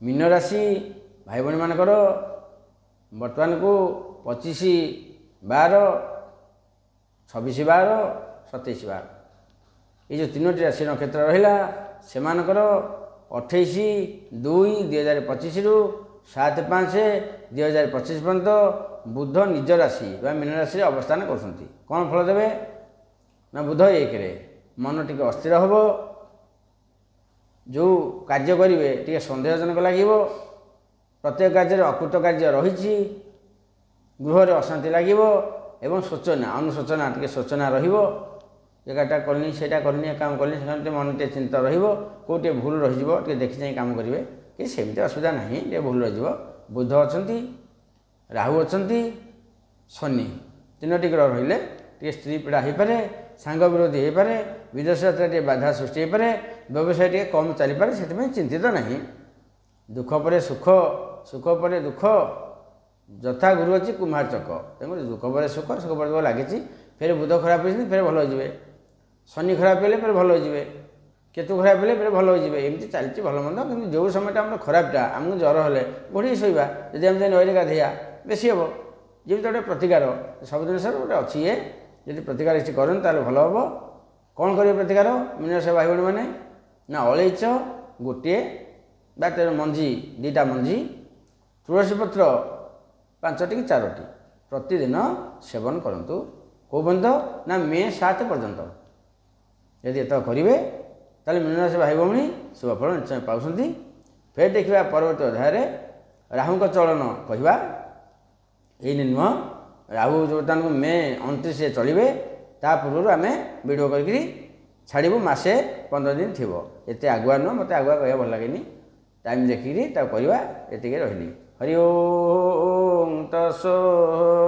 Mean राशि भाई भाई मानकर बर्तमान को 25/12/26/12/27/12 ये जो तीनोटी राशि नक्षत्र रहा से 28/2/2025 रु 7/5/2025 पर्यंत बुध निज राशि मीन राशि अवस्थान कर कौन फल देवे ना बुध 1 मन टी अस्थिर हम जो कार्य करेंगे टी सन्देहजनक लगे प्रत्येक कार्य अकृत कार्य रही गृह अशांति लगे एवं शोचना अनुशोचना टी शोचना रटा करनी से करनी काम करनी से मन टे चिंता रोटे भूल रही देखी चाह काम करेंगे कि सेमती असुविधा ना टे भूल रही बुध अच्छा राहु अच्छा शनि तीनोटी ग्रह रही टे स्त्री पीड़ा हो पाए सांग विरोधी हो पाए विदेश यात्रा बाधा सृष्टि हो पाए व्यवसाय टे कम चली पारे से चिंतित ना दुख पर सुख सुख पर दुख यथा गुरु अच्छी कुम्हार चक तेणु दुख पर सुख सुख पर दुख लगी फिर बुध खराब हो फिर भल हो शनि खराब हेल्ले फिर भल हो केतु खराब हेल्ले फिर भल हो एमती चलती भल मंद कि जो समय आम खराबटा आमको ज्वर हेल्ले घोड़ी शोवा जब आम जाए नईरे गाधेया बेसी हम जमी गोटे प्रतिकार सब जिन गोटे अच्छी ये जब प्रतिकार किसी करन ताल भल हम कौन करेंगे प्रतिकार मीनराशि भाई भाई मैंने ना अलैच गोटे मंजी 2टा मंजी तुलसी पत्र 5टी कि 4टी प्रतिदिन सेवन करंतु कौ पर्यंत ना मे 7 पर्यंत यदि एत करेंगे ताले मीनराशि भाई भाई शुभफल निश्चय पाँच फिर देखा परवर्त अध्याय राहु चलन कहवा ये नुह राहु जो मे 29 चलिए ता पूर्व आम वीडियो करके छाड़ू मसे 15 दिन थी एत आगुआ नुह मत आगुआ कह भल लगे टाइम देखिकी करवा ये रही हरि ओम तत्सत्।